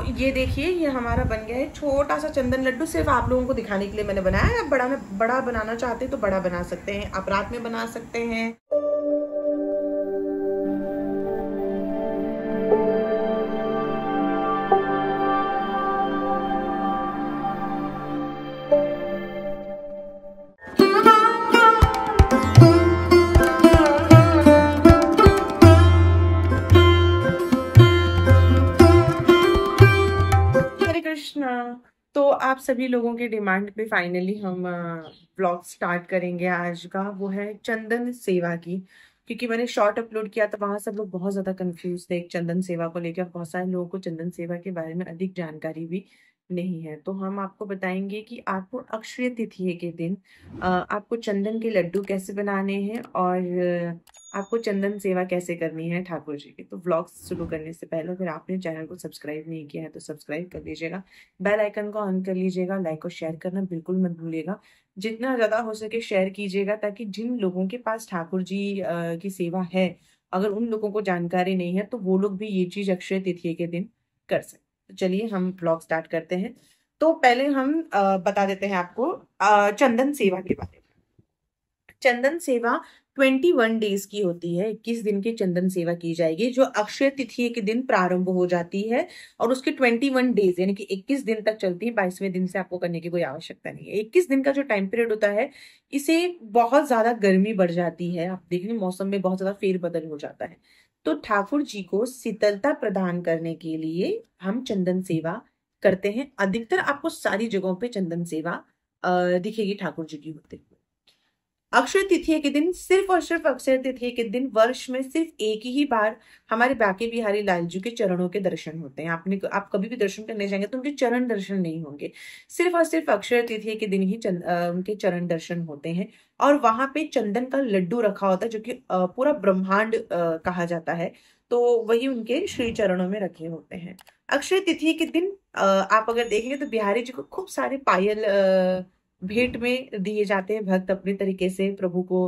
ये देखिए, ये हमारा बन गया है छोटा सा चंदन लड्डू। सिर्फ आप लोगों को दिखाने के लिए मैंने बनाया है। आप बड़ा बनाना चाहते हैं तो बड़ा बना सकते हैं, आप रात में बना सकते हैं। तो आप सभी लोगों के डिमांड पे फाइनली हम ब्लॉग स्टार्ट करेंगे आज का। वो है चंदन सेवा की, क्योंकि मैंने शॉर्ट अपलोड किया था, वहां सब लोग बहुत ज्यादा कंफ्यूज थे चंदन सेवा को लेकर। बहुत सारे लोगों को चंदन सेवा के बारे में अधिक जानकारी भी नहीं है। तो हम आपको बताएंगे कि आपको अक्षय तृतीया के दिन आपको चंदन के लड्डू कैसे बनाने हैं और आपको चंदन सेवा कैसे करनी है ठाकुर जी की। तो व्लॉग शुरू करने से पहले अगर आपने चैनल को सब्सक्राइब नहीं किया है तो सब्सक्राइब कर लीजिएगा, बेल आइकन को ऑन कर लीजिएगा, लाइक और शेयर करना बिल्कुल मत भूलिएगा। जितना ज्यादा हो सके शेयर कीजिएगा, ताकि जिन लोगों के पास ठाकुर जी की सेवा है, अगर उन लोगों को जानकारी नहीं है तो वो लोग भी ये चीज अक्षय तृतीया के दिन कर सकते। तो चलिए हम ब्लॉग स्टार्ट करते हैं। तो पहले हम बता देते हैं आपको चंदन सेवा के बारे में। चंदन सेवा 21 डेज की होती है। 21 दिन की चंदन सेवा की जाएगी, जो अक्षय तिथि के दिन प्रारंभ हो जाती है और उसके 21 डेज यानी कि 21 दिन तक चलती है। 22वें दिन से आपको करने की कोई आवश्यकता नहीं है। 21 दिन का जो टाइम पीरियड होता है, इसे बहुत ज्यादा गर्मी बढ़ जाती है। आप देखेंगे मौसम में बहुत ज्यादा फेरबदल हो जाता है। तो ठाकुर जी को शीतलता प्रदान करने के लिए हम चंदन सेवा करते हैं। अधिकतर आपको सारी जगहों पे चंदन सेवा दिखेगी ठाकुर जी की होते हुए। अक्षय तृतीया के दिन, सिर्फ और सिर्फ अक्षय तृतीया के दिन वर्ष में सिर्फ एक ही बार हमारे बांके बिहारी लाल जी के चरणों के दर्शन होते हैं। आप कभी भी दर्शन करने जाएंगे तो उनके चरण दर्शन नहीं होंगे। सिर्फ और सिर्फ अक्षय तृतीया के दिन ही उनके चरण दर्शन होते हैं। और वहां पे चंदन का लड्डू रखा होता है, जो कि पूरा ब्रह्मांड कहा जाता है। तो वही उनके श्री चरणों में रखे होते हैं। अक्षय तृतीया के दिन आप अगर देखेंगे तो बिहारी जी को खूब सारे पायल भेंट में दिए जाते हैं। भक्त अपने तरीके से प्रभु को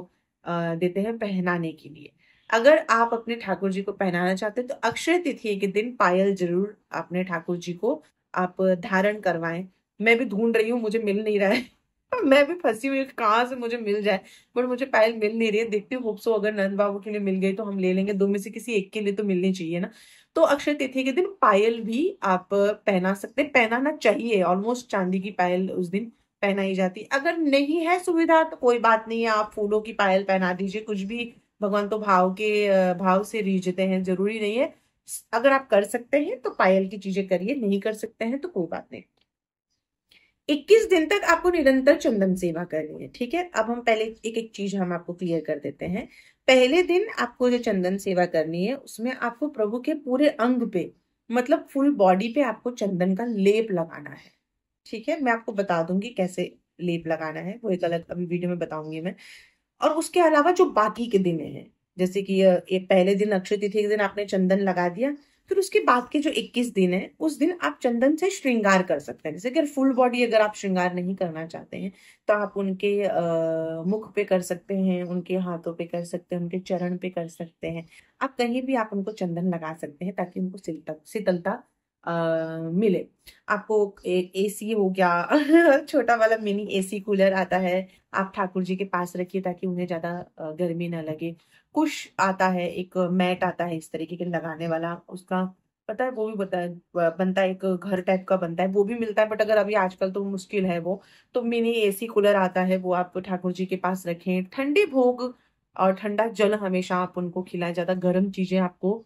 देते हैं पहनाने के लिए। अगर आप अपने ठाकुर जी को पहनाना चाहते हैं तो अक्षय तृतीया के दिन पायल जरूर अपने ठाकुर जी को आप धारण करवाएं। मैं भी ढूंढ रही हूँ, मुझे मिल नहीं रहा है। मैं भी फंसी हुई कहाँ से मुझे मिल जाए, बट मुझे पायल मिल नहीं रही है। देखती हूँ होप सो अगर नंद बाबू के लिए मिल गई तो हम ले लेंगे। दो में से किसी एक के लिए तो मिलनी चाहिए ना। तो अक्षय तृतीया के दिन पायल भी आप पहना सकते हैं, पहनाना चाहिए। ऑलमोस्ट चांदी की पायल उस दिन पहनाई जाती। अगर नहीं है सुविधा तो कोई बात नहीं है, आप फूलों की पायल पहना दीजिए। कुछ भी, भगवान तो भाव से रीझते हैं, जरूरी नहीं है। अगर आप कर सकते हैं तो पायल की चीजें करिए, नहीं कर सकते हैं तो कोई बात नहीं। 21 दिन तक आपको निरंतर चंदन सेवा करनी है, ठीक है। अब हम पहले एक एक चीज हम आपको क्लियर कर देते हैं। पहले दिन आपको जो चंदन सेवा करनी है, उसमें आपको प्रभु के पूरे अंग पे, मतलब फुल बॉडी पे आपको चंदन का लेप लगाना है, ठीक है। मैं आपको बता दूंगी कैसे लेप लगाना है, वो एक अलग अभी वीडियो में बताऊंगी मैं। और उसके अलावा जो बाकी के दिन है, जैसे कि ये पहले दिन अक्षय तिथि के दिन आपने चंदन लगा दिया, फिर उसके बाद के जो 21 दिन है, उस दिन आप चंदन से श्रृंगार कर सकते हैं। जैसे कि फुल बॉडी अगर आप श्रृंगार नहीं करना चाहते हैं तो आप उनके मुख पे कर सकते हैं, उनके हाथों पे कर सकते हैं, उनके चरण पे कर सकते हैं। आप कहीं भी आप उनको चंदन लगा सकते हैं, ताकि उनको शीतलता मिले। आपको एक एसी हो गया छोटा वाला मिनी एसी कूलर आता है, आप ठाकुर जी के पास रखिए ताकि उन्हें ज्यादा गर्मी ना लगे। कुश आता है, एक मैट आता है इस तरीके के लगाने वाला, उसका पता है, वो भी बनता है, एक घर टाइप का बनता है, वो भी मिलता है। बट अगर अभी आजकल तो मुश्किल है वो, तो मिनी एसी कूलर आता है, वो आप ठाकुर जी के पास रखें। ठंडे भोग और ठंडा जल हमेशा आप उनको खिलाएं। ज्यादा गर्म चीजें आपको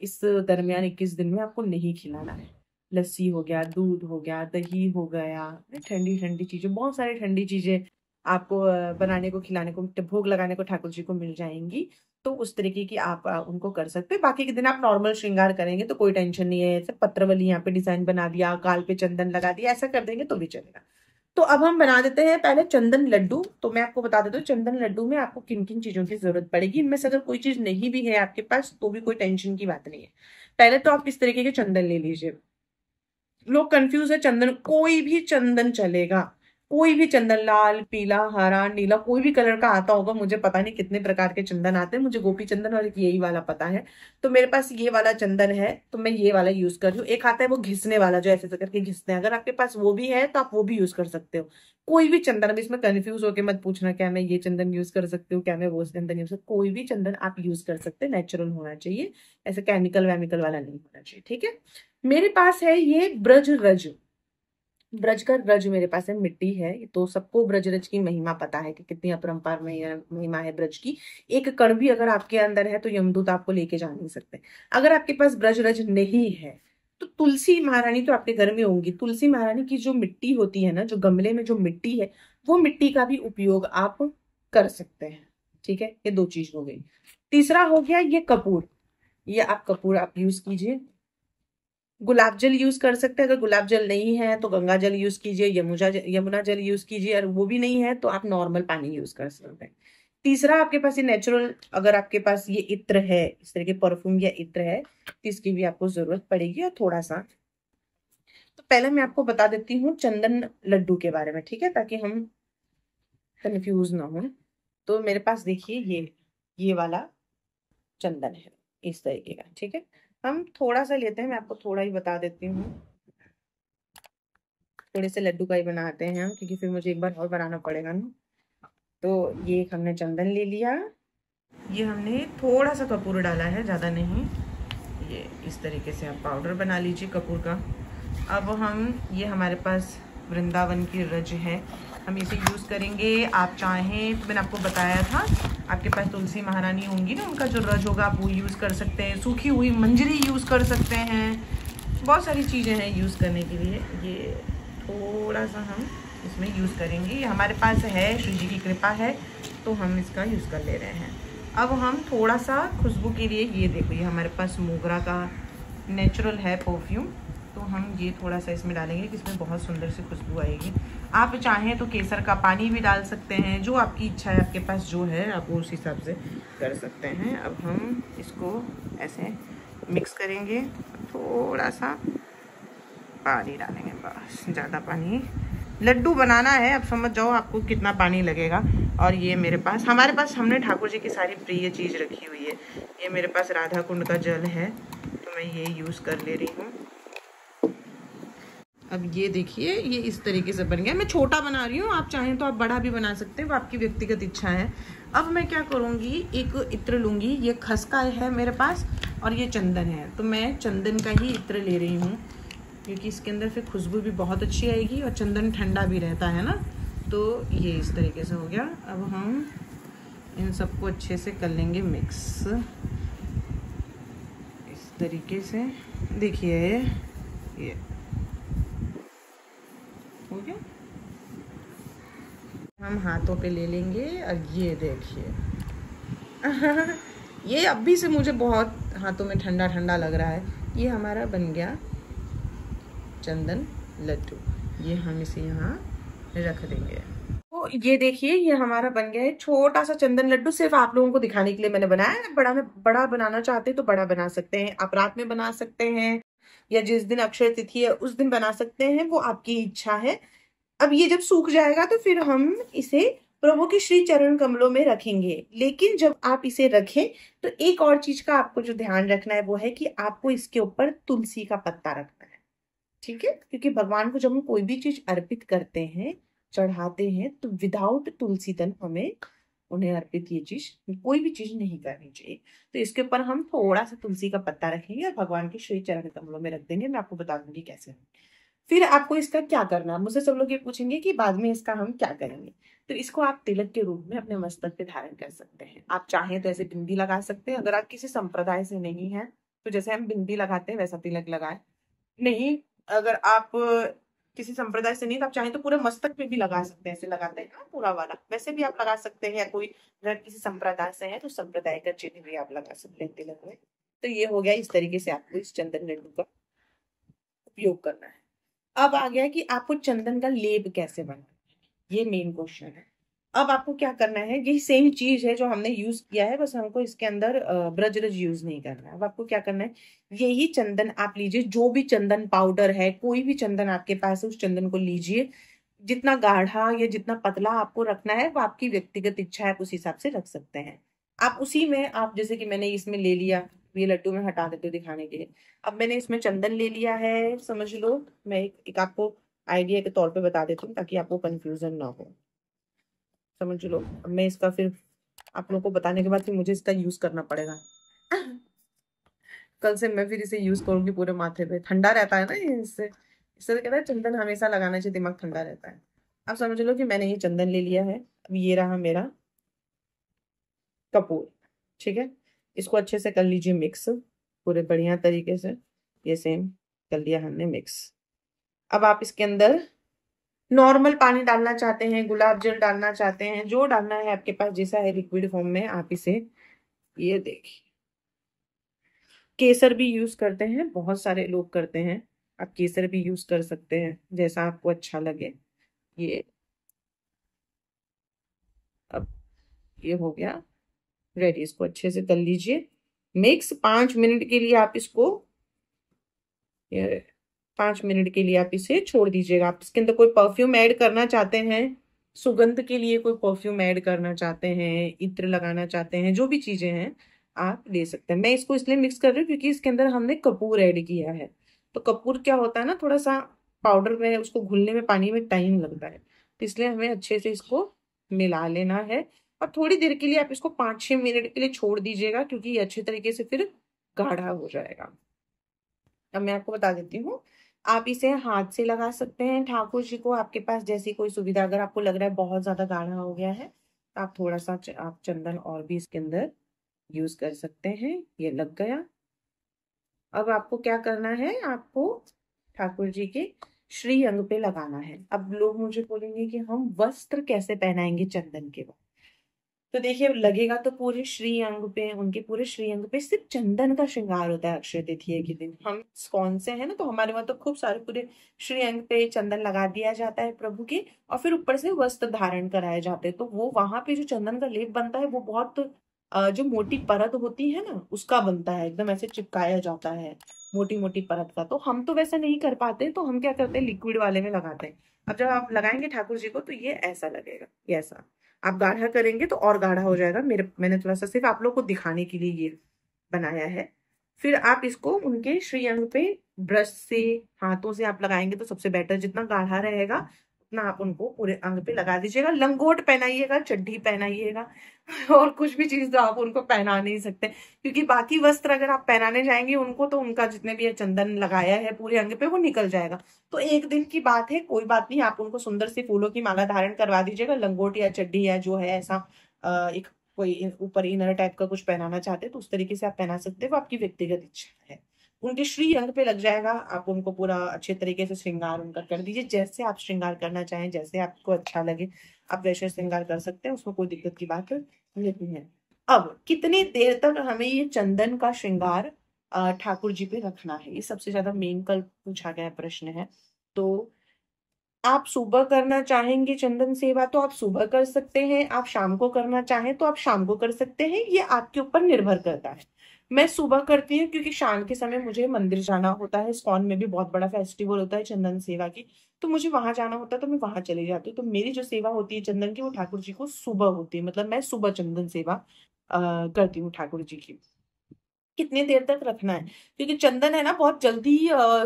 इस दरमियान 21 दिन में आपको नहीं खिलाना है। लस्सी हो गया, दूध हो गया, दही हो गया, ठंडी ठंडी चीजें, बहुत सारी ठंडी चीजें आपको बनाने को, खिलाने को, भोग लगाने को ठाकुर जी को मिल जाएंगी। तो उस तरीके की आप उनको कर सकते हैं। बाकी के दिन आप नॉर्मल श्रृंगार करेंगे तो कोई टेंशन नहीं है। ऐसे पत्रवली यहाँ पे डिजाइन बना दिया, गाल पे चंदन लगा दिया, ऐसा कर देंगे तो भी चलेगा। तो अब हम बना देते हैं पहले चंदन लड्डू। तो मैं आपको बता देता हूँ चंदन लड्डू में आपको किन किन चीजों की जरूरत पड़ेगी। इनमें से अगर कोई चीज नहीं भी है आपके पास तो भी कोई टेंशन की बात नहीं है। पहले तो आप इस तरीके के चंदन ले लीजिए। लोग कंफ्यूज है, चंदन कोई भी चंदन चलेगा, कोई भी चंदन, लाल, पीला, हरा, नीला, कोई भी कलर का आता होगा, मुझे पता नहीं कितने प्रकार के चंदन आते हैं, मुझे गोपी चंदन और एक यही वाला पता है। तो मेरे पास ये वाला चंदन है, तो मैं ये वाला यूज कर रही हूँ। एक आता है वो घिसने वाला, जो ऐसे ऐसे करके घिसते हैं, अगर आपके पास वो भी है तो आप वो भी यूज कर सकते हो। कोई भी चंदन, अब इसमें कंफ्यूज होके मत पूछना क्या मैं ये चंदन यूज कर सकती हूँ, क्या मैं वो चंदन यूज कर, कोई भी चंदन आप यूज कर सकते हैं, नेचुरल होना चाहिए, ऐसे केमिकल वेमिकल वाला नहीं होना चाहिए, ठीक है। मेरे पास है ये ब्रज रज। ब्रज का रज मेरे पास है, मिट्टी है। तो सबको ब्रज रज की महिमा पता है कि कितनी अपरंपार महिमा है ब्रज की। एक कण भी अगर आपके अंदर है तो यमदूत आपको लेके जा नहीं सकते। अगर आपके पास ब्रज रज नहीं है तो तुलसी महारानी तो आपके घर में होंगी। तुलसी महारानी की जो मिट्टी होती है ना, जो गमले में जो मिट्टी है, वो मिट्टी का भी उपयोग आप कर सकते हैं, ठीक है। ये दो चीज हो गई। तीसरा हो गया ये कपूर। ये आप कपूर आप यूज कीजिए। गुलाब जल यूज कर सकते हैं, अगर गुलाब जल नहीं है तो गंगा जल यूज कीजिए, यमुना जल यूज कीजिए, और वो भी नहीं है तो आप नॉर्मल पानी यूज कर सकते हैं। तीसरा, आपके पास ये नेचुरल, अगर आपके पास ये इत्र है, इस तरह के परफ्यूम या इत्र है, तो इसकी भी आपको जरूरत पड़ेगी, और थोड़ा सा। तो पहले मैं आपको बता देती हूँ चंदन लड्डू के बारे में, ठीक है, ताकि हम कंफ्यूज ना हो। तो मेरे पास देखिए ये वाला चंदन है, इस तरीके का, ठीक है। हम थोड़ा सा लेते हैं, मैं आपको थोड़ा ही बता देती हूँ। थोड़े से लड्डू का ही बनाते हैं हम, क्योंकि फिर मुझे एक बार और बनाना पड़ेगा ना। तो ये हमने चंदन ले लिया, ये हमने थोड़ा सा कपूर डाला है, ज़्यादा नहीं। ये इस तरीके से आप पाउडर बना लीजिए कपूर का। अब हम, ये हमारे पास वृंदावन की रज है, हम इसे यूज़ करेंगे। आप चाहें तो मैंने आपको बताया था, आपके पास तुलसी महारानी होंगी ना, उनका जो रज होगा आप वो यूज़ कर सकते हैं। सूखी हुई मंजरी यूज़ कर सकते हैं, बहुत सारी चीज़ें हैं यूज़ करने के लिए। ये थोड़ा सा हम इसमें यूज़ करेंगे, ये हमारे पास है, श्री जी की कृपा है, तो हम इसका यूज़ कर ले रहे हैं। अब हम थोड़ा सा खुशबू के लिए, ये देखो, ये हमारे पास मोगरा का नेचुरल है परफ्यूम, तो हम ये थोड़ा सा इसमें डालेंगे कि इसमें बहुत सुंदर सी खुशबू आएगी। आप चाहें तो केसर का पानी भी डाल सकते हैं, जो आपकी इच्छा है, आपके पास जो है आप उस हिसाब से कर सकते हैं। अब हम इसको ऐसे मिक्स करेंगे, थोड़ा सा पानी डालेंगे, बस, ज़्यादा पानी, लड्डू बनाना है, अब समझ जाओ आपको कितना पानी लगेगा। और ये मेरे पास, हमारे पास, हमने ठाकुर जी की सारी प्रिय चीज़ रखी हुई है। ये मेरे पास राधा कुंड का जल है, तो मैं ये यूज़ कर ले रही हूँ। अब ये देखिए, ये इस तरीके से बन गया। मैं छोटा बना रही हूँ, आप चाहें तो आप बड़ा भी बना सकते हैं, वो आपकी व्यक्तिगत इच्छा है। अब मैं क्या करूँगी, एक इत्र लूँगी, ये खसका है मेरे पास, और ये चंदन है, तो मैं चंदन का ही इत्र ले रही हूँ, क्योंकि इसके अंदर फिर खुशबू भी बहुत अच्छी आएगी, और चंदन ठंडा भी रहता है ना। तो ये इस तरीके से हो गया। अब हम इन सबको अच्छे से कर लेंगे मिक्स, इस तरीके से। देखिए ये हो गया। हम हाथों पे ले लेंगे, और ये देखिए ये अभी से मुझे बहुत हाथों में ठंडा ठंडा लग रहा है। ये हमारा बन गया चंदन लड्डू, ये हम इसे यहाँ रख देंगे। तो ये देखिए, ये हमारा बन गया है छोटा सा चंदन लड्डू। सिर्फ आप लोगों को दिखाने के लिए मैंने बनाया है। बड़ा में बड़ा बनाना चाहते हैं तो बड़ा बना सकते हैं, आप रात में बना सकते हैं, या जिस दिन अक्षय तिथि है उस दिन बना सकते हैं, वो आपकी इच्छा है। अब ये जब सूख जाएगा तो फिर हम इसे प्रभु के श्री चरण कमलों में रखेंगे। लेकिन जब आप इसे रखें तो एक और चीज का आपको जो ध्यान रखना है वो है कि आपको इसके ऊपर तुलसी का पत्ता रखना है, ठीक है। क्योंकि भगवान को जब हम कोई भी चीज अर्पित करते हैं, चढ़ाते हैं, तो विदाउट तुलसी तन हमें उन्हें अर्पित ये चीज, कोई भी चीज नहीं करनी चाहिए। तो इसके ऊपर हम थोड़ा सा तुलसी का पत्ता रखेंगे और भगवान के श्री चरण कमलों में रख देंगे। मैं आपको बता दूंगी कैसे। फिर आपको इसका क्या करना है, मुझसे सब लोग ये पूछेंगे कि बाद में इसका हम क्या करेंगे। तो इसको आप तिलक के रूप में अपने मस्तक पे धारण कर सकते हैं। आप चाहें तो ऐसे बिंदी लगा सकते हैं, अगर आप किसी संप्रदाय से नहीं है तो जैसे हम बिंदी लगाते हैं वैसा तिलक लगाए। नहीं, अगर आप किसी संप्रदाय से नहीं तो आप चाहें तो पूरे मस्तक पे भी लगा सकते हैं, ऐसे लगाते हैं ना पूरा वाला, वैसे भी आप लगा सकते हैं। या कोई अगर किसी संप्रदाय से है तो संप्रदाय का चिन्ह भी आप लगा सकते हैं तिलक में। तो ये हो गया, इस तरीके से आपको इस चंदन लड्डू का उपयोग करना है। अब आ गया कि आपको चंदन का लेप कैसे बनाना है, ये मेन क्वेश्चन है। अब आपको क्या करना है, यही सेम चीज है जो हमने यूज किया है, बस हमको इसके अंदर ब्रजरज यूज नहीं करना है। अब आपको क्या करना है, यही चंदन आप लीजिए, जो भी चंदन पाउडर है, कोई भी चंदन आपके पास है उस चंदन को लीजिए, जितना गाढ़ा या जितना पतला आपको रखना है वो आपकी व्यक्तिगत इच्छा है, आप उस हिसाब से रख सकते हैं। आप उसी में आप जैसे कि मैंने इसमें ले लिया, ये लड्डू में हटा देते हूँ दिखाने के लिए। अब मैंने इसमें चंदन ले लिया है, समझ लो। मैं एक आपको आइडिया के तौर पे बता देती हूँ ताकि आपको कंफ्यूजन ना हो, समझ लो। अब मैं इसका फिर आप लोगों को बताने के बाद फिर मुझे इसका यूज करना पड़ेगा। कल से मैं फिर इसे यूज करूंगी पूरे माथे पे, ठंडा रहता है ना ये, इससे इससे तो कहता है चंदन हमेशा लगाना चाहिए, दिमाग ठंडा रहता है। अब समझ लो कि मैंने ये चंदन ले लिया है। अब ये रहा मेरा कपूर, ठीक है। इसको अच्छे से कर लीजिए मिक्स, पूरे बढ़िया तरीके से। ये सेम कर लिया हमने मिक्स। अब आप इसके अंदर नॉर्मल पानी डालना चाहते हैं, गुलाब जल डालना चाहते हैं, जो डालना है आपके पास जैसा है लिक्विड फॉर्म में आप इसे, ये देखिए। केसर भी यूज करते हैं, बहुत सारे लोग करते हैं। आप केसर भी यूज कर सकते हैं, जैसा आपको अच्छा लगे। ये अब ये हो गया रेडी। इसको अच्छे से कर लीजिए मिक्स। 5 मिनट के लिए आप इसको, ये 5 मिनट के लिए आप इसे छोड़ दीजिएगा। आप इसके अंदर कोई परफ्यूम ऐड करना चाहते हैं, सुगंध के लिए कोई परफ्यूम ऐड करना चाहते हैं, इत्र लगाना चाहते हैं, जो भी चीजें हैं आप ले सकते हैं। मैं इसको इसलिए मिक्स कर रही हूँ क्योंकि इसके अंदर हमने कपूर ऐड किया है। तो कपूर क्या होता है ना, थोड़ा सा पाउडर में उसको घुलने में पानी में टाइम लगता है, तो इसलिए हमें अच्छे से इसको मिला लेना है। और थोड़ी देर के लिए आप इसको 5-6 मिनट के लिए छोड़ दीजिएगा, क्योंकि ये अच्छे तरीके से फिर गाढ़ा हो जाएगा। अब मैं आपको बता देती हूँ, आप इसे हाथ से लगा सकते हैं ठाकुर जी को, आपके पास जैसी कोई सुविधा। अगर आपको लग रहा है बहुत ज्यादा गाढ़ा हो गया है तो आप थोड़ा सा आप चंदन और भी इसके अंदर यूज कर सकते हैं। ये लग गया। अब आपको क्या करना है, आपको ठाकुर जी के श्री अंग पे लगाना है। अब लोग मुझे बोलेंगे कि हम वस्त्र कैसे पहनाएंगे चंदन के बाद। तो देखिए लगेगा तो पूरे श्री अंग पे, उनके पूरे श्री अंग पे सिर्फ चंदन का श्रृंगार होता है अक्षय तृतीया के दिन। हम कौन से हैं ना, तो हमारे वहां तो खूब सारे पूरे श्री अंग पे चंदन लगा दिया जाता है प्रभु के, और फिर ऊपर से वस्त्र धारण कराए जाते हैं। तो वो वहां पे जो चंदन का लेप बनता है वो बहुत जो मोटी परत होती है ना उसका बनता है, एकदम ऐसे चिपकाया जाता है मोटी मोटी परत का। तो हम तो वैसा नहीं कर पाते, तो हम क्या करते हैं लिक्विड वाले में लगाते हैं। अब जब आप लगाएंगे ठाकुर जी को तो ये ऐसा लगेगा, ये ऐसा। आप गाढ़ा करेंगे तो और गाढ़ा हो जाएगा। मैंने थोड़ा सा सिर्फ आप लोग को दिखाने के लिए ये बनाया है। फिर आप इसको उनके श्रीअंग पे ब्रश से, हाथों से आप लगाएंगे तो सबसे बेटर। जितना गाढ़ा रहेगा उतना आप उनको पूरे अंग पे लगा दीजिएगा। लंगोट पहनाइएगा, चड्ढी पहनाइएगा, और कुछ भी चीज तो आप उनको पहना नहीं सकते, क्योंकि बाकी वस्त्र अगर आप पहनाने जाएंगे उनको तो उनका जितने भी ये चंदन लगाया है पूरे अंग पे वो निकल जाएगा। तो एक दिन की बात है, कोई बात नहीं, आप उनको सुंदर सी फूलों की माला धारण करवा दीजिएगा। लंगोट या चड्डी या जो है ऐसा एक कोई ऊपर इनर टाइप का कुछ पहनाना चाहते हैं तो उस तरीके से आप पहना सकते हैं, वो आपकी व्यक्तिगत इच्छा है। उनके श्री अंग पे लग जाएगा, आप उनको पूरा अच्छे तरीके से श्रृंगार उनका कर दीजिए। जैसे आप श्रृंगार करना चाहें, जैसे आपको अच्छा लगे आप वैसे श्रृंगार कर सकते हैं, उसमें कोई दिक्कत की बात नहीं है। अब कितनी देर तक हमें ये चंदन का श्रृंगार ठाकुर जी पे रखना है, ये सबसे ज्यादा मेन कल पूछा गया प्रश्न है। तो आप सुबह करना चाहेंगे चंदन सेवा तो आप सुबह कर सकते हैं, आप शाम को करना चाहें तो आप शाम को कर सकते हैं, ये आपके ऊपर निर्भर करता है। मैं सुबह करती हूँ क्योंकि शाम के समय मुझे मंदिर जाना होता है। इस्कॉन में भी बहुत बड़ा फेस्टिवल होता है चंदन सेवा की, तो मुझे वहां जाना होता है, तो मैं वहां चली जाती हूँ। तो मेरी जो सेवा होती है चंदन की वो ठाकुर जी को सुबह होती है, मतलब मैं सुबह चंदन सेवा करती हूँ ठाकुर जी की। कितनी देर तक रखना है, क्योंकि चंदन है ना बहुत जल्दी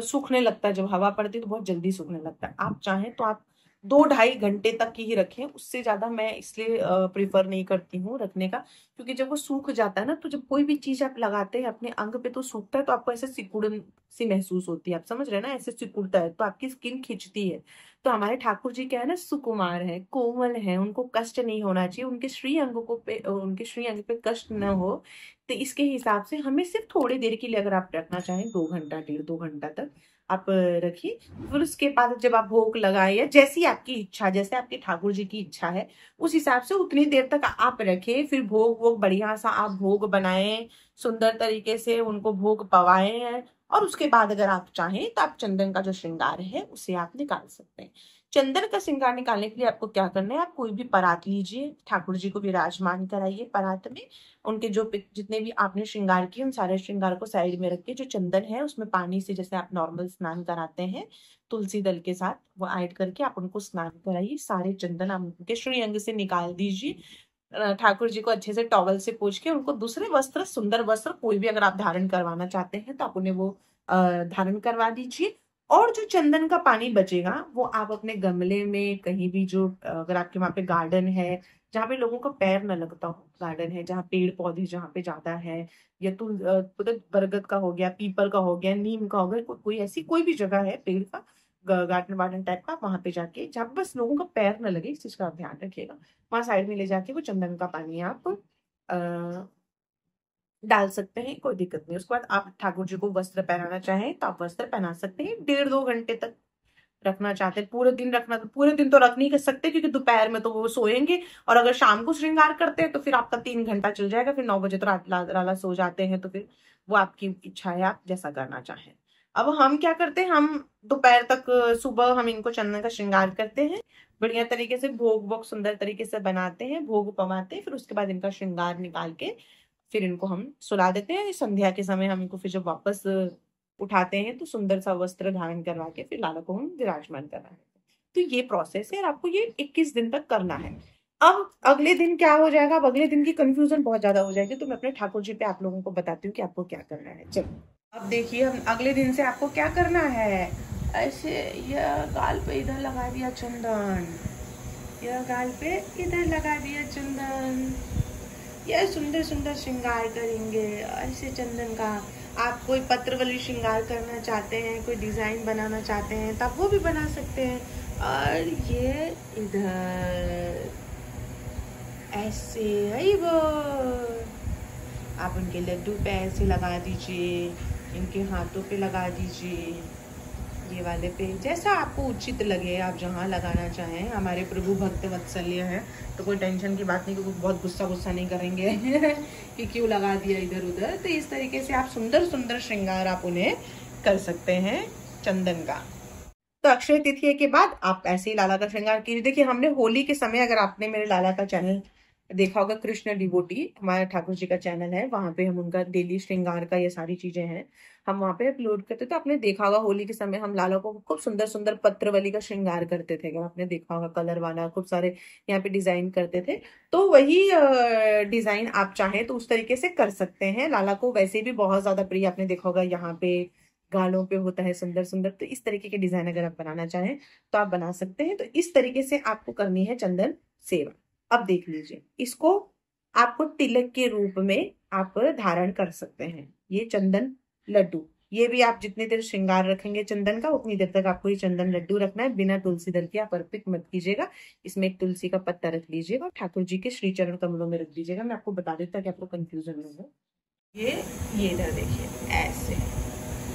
सूखने लगता है, जब हवा पड़ती है तो बहुत जल्दी सूखने लगता है। आप चाहें तो आप 2-2.5 घंटे तक की ही रखें, उससे ज्यादा मैं इसलिए प्रिफर नहीं करती हूँ रखने का, क्योंकि जब वो सूख जाता है ना, तो जब कोई भी चीज आप लगाते हैं अपने अंग पे तो सूखता है, तो आपको ऐसे सिकुड़न सी महसूस होती है, आप समझ रहे हैं ना, ऐसे सिकुड़ता है तो आपकी स्किन खिंचती है। तो हमारे ठाकुर जी क्या है ना, सुकुमार है, कोमल है, उनको कष्ट नहीं होना चाहिए, उनके श्री अंग को पे उनके श्री अंग पे कष्ट न हो। तो इसके हिसाब से हमें सिर्फ थोड़ी देर के लिए अगर आप रखना चाहें, 2 घंटा 1.5-2 घंटा तक आप रखिए। फिर उसके बाद जब आप भोग लगाए या जैसी आपकी इच्छा, जैसे आपके ठाकुर जी की इच्छा है उस हिसाब से उतनी देर तक आप रखें। फिर भोग वोग बढ़िया सा आप भोग बनाएं, सुंदर तरीके से उनको भोग पवाएं हैं, और उसके बाद अगर आप चाहें तो आप चंदन का जो श्रृंगार है उसे आप निकाल सकते हैं। चंदन का श्रृंगार निकालने के लिए आपको क्या करना है, आप कोई भी परात लीजिए, ठाकुर जी को विराजमान कराइए परात में। उनके जो जितने भी आपने श्रृंगार किए उन सारे श्रृंगार को साइड में रख के जो चंदन है उसमें पानी से जैसे आप नॉर्मल स्नान कराते हैं तुलसी दल के साथ, वो ऐड करके आप उनको स्नान कराइए। सारे चंदन आप उनके श्रीअंग से निकाल दीजिए। ठाकुर जी को अच्छे से टॉवल से पोंछ के उनको दूसरे वस्त्र, सुंदर वस्त्र कोई भी अगर आप धारण करवाना चाहते हैं तो आप उन्हें वो धारण करवा दीजिए। और जो चंदन का पानी बचेगा वो आप अपने गमले में कहीं भी, जो अगर आपके वहां पे गार्डन है जहाँ पे लोगों का पैर न लगता हो, गार्डन है जहाँ पेड़ पौधे जहाँ पे ज्यादा है, या तो बरगद का हो गया, पीपल का हो गया, नीम का हो गया, कोई ऐसी कोई भी जगह है पेड़ का, गार्डन वार्डन टाइप का, वहां पे जाके जहाँ बस लोगों का पैर न लगे, इस चीज का आप ध्यान रखिएगा। वहां साइड में ले जाके वो चंदन का पानी आप डाल सकते हैं, कोई दिक्कत नहीं। उसके बाद आप ठाकुर जी को वस्त्र पहनाना चाहें तो आप वस्त्र पहना सकते हैं। 1.5-2 घंटे तक रखना चाहते हैं, पूरे दिन रखना, तो पूरे दिन तो रख नहीं कर सकते क्योंकि दोपहर में तो वो सोएंगे, और अगर शाम को श्रृंगार करते हैं तो फिर आपका 3 घंटा चल जाएगा, फिर 9 बजे तो लाला सो जाते हैं, तो फिर वो आपकी इच्छा है, आप जैसा करना चाहें। अब हम क्या करते हैं, हम दोपहर तक, सुबह हम इनको चंदन का श्रृंगार करते हैं, बढ़िया तरीके से भोग भोग सुंदर तरीके से बनाते हैं, भोग पवाते हैं, फिर उसके बाद इनका श्रृंगार निकाल के फिर इनको हम सुला देते हैं। संध्या के समय हम इनको फिर जब वापस उठाते हैं तो सुंदर सा वस्त्र धारण करवा के फिर लाला को हम विराजमान करवाते हैं। तो ये प्रोसेस है और आपको ये 21 दिन तक करना है। अब अगले दिन क्या हो जाएगा, अब अगले दिन की कंफ्यूजन बहुत ज्यादा हो जाएगी, तो मैं अपने ठाकुर जी पे आप लोगों को बताती हूँ कि आपको क्या करना है। चलो अब देखिए, हम अगले दिन से आपको क्या करना है। ऐसे यह गाल पे इधर लगा दिया चंदन, यह गाल पे इधर लगा दिया चंदन, यह सुंदर सुंदर श्रृंगार करेंगे ऐसे चंदन का। आप कोई पत्रवली श्रृंगार करना चाहते हैं, कोई डिजाइन बनाना चाहते हैं तो आप वो भी बना सकते हैं। और ये इधर ऐसे है वो, आप उनके लड्डू पे ऐसे लगा दीजिए, इनके हाथों पे लगा दीजिए, ये वाले पे जैसा आपको उचित लगे, आप जहाँ लगाना चाहें। हमारे प्रभु भक्त वत्सल्य है तो कोई टेंशन की बात नहीं, क्योंकि बहुत गुस्सा नहीं करेंगे कि क्यों लगा दिया इधर उधर। तो इस तरीके से आप सुंदर सुंदर श्रृंगार आप उन्हें कर सकते हैं चंदन का। तो अक्षय तिथि के बाद आप ऐसे ही लाला का श्रृंगार कीजिए। देखिए, हमने होली के समय, अगर आपने मेरे लाला का चैनल देखा होगा, कृष्ण डिवोटी हमारा ठाकुर जी का चैनल है, वहां पे हम उनका डेली श्रृंगार का ये सारी चीजें हैं हम वहां पे अपलोड करते। तो आपने देखा होगा होली के समय हम लाला को खूब सुंदर सुंदर पत्रवली का श्रृंगार करते थे, अगर आपने देखा होगा, कलर वाला खूब सारे यहाँ पे डिजाइन करते थे। तो वही डिजाइन आप चाहें तो उस तरीके से कर सकते हैं। लाला को वैसे भी बहुत ज्यादा प्रिय, आपने देखा होगा यहाँ पे गालों पे होता है सुंदर सुंदर, तो इस तरीके के डिजाइन अगर आप बनाना चाहें तो आप बना सकते हैं। तो इस तरीके से आपको करनी है चंदन सेवा। अब देख लीजिए, इसको आपको तिलक के रूप में आप धारण कर सकते हैं। ये चंदन लड्डू, ये भी आप जितनी देर श्रृंगार रखेंगे चंदन का उतनी देर तक आपको ये चंदन लड्डू रखना है, बिना तुलसी दल के आप अर्पित मत कीजिएगा। इसमें एक तुलसी का पत्ता रख लीजिएगा और ठाकुर जी के श्री चरण कमलों में रख दीजिएगा। मैं आपको बता देता कि आपको कंफ्यूजन न हो। ये इधर देखिए, ऐसे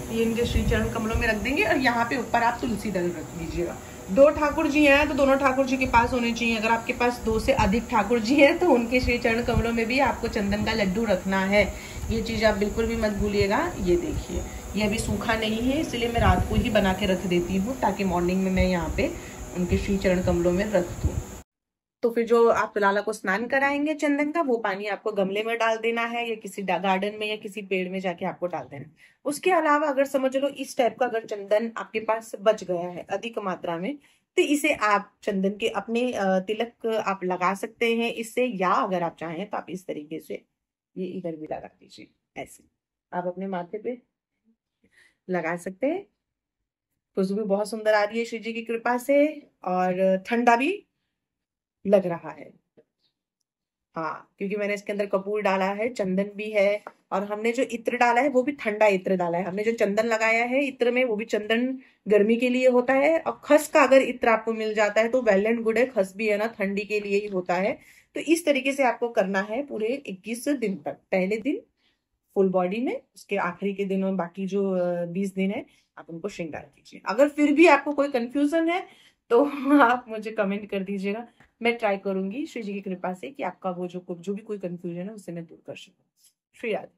ये इनके श्री चरण कमलों में रख देंगे और यहाँ पे ऊपर आप तुलसी दल रख लीजिएगा। 2 ठाकुर जी हैं तो दोनों ठाकुर जी के पास होने चाहिए। अगर आपके पास 2 से अधिक ठाकुर जी हैं तो उनके श्री चरण कमलों में भी आपको चंदन का लड्डू रखना है। ये चीज आप बिल्कुल भी मत भूलिएगा। ये देखिए, ये अभी सूखा नहीं है, इसलिए मैं रात को ही बना के रख देती हूँ ताकि मॉर्निंग में मैं यहाँ पे उनके श्री चरण कमलों में रख दूँ। तो फिर जो आप लाला को स्नान कराएंगे चंदन का, वो पानी आपको गमले में डाल देना है या किसी गार्डन में या किसी पेड़ में जाके आपको डाल देना है। उसके अलावा अगर समझ लो इस टाइप का अगर चंदन आपके पास बच गया है अधिक मात्रा में, तो इसे आप चंदन के अपने तिलक आप लगा सकते हैं इससे, या अगर आप चाहें तो आप इस तरीके से ये इधर भी लगा दीजिए। ऐसे आप अपने माथे पे लगा सकते हैं। खुशबू बहुत सुंदर आ रही है श्री जी की कृपा से, और ठंडा भी लग रहा है। हाँ, क्योंकि मैंने इसके अंदर कपूर डाला है, चंदन भी है, और हमने जो इत्र डाला है वो भी ठंडा इत्र डाला है। हमने जो चंदन लगाया है इत्र में, वो भी चंदन गर्मी के लिए होता है। और खस का अगर इत्र आपको मिल जाता है तो वेल एंड गुड है, खस भी है ना, ठंडी के लिए ही होता है। तो इस तरीके से आपको करना है पूरे 21 दिन तक। पहले दिन फुल बॉडी में, उसके आखिरी के दिनों बाकी जो 20 दिन है आप उनको श्रृंगार कीजिए। अगर फिर भी आपको कोई कंफ्यूजन है तो आप मुझे कमेंट कर दीजिएगा, मैं ट्राई करूंगी श्री जी की कृपा से कि आपका वो जो भी कोई कंफ्यूजन है उससे मैं दूर कर सकूँ। श्री राधे।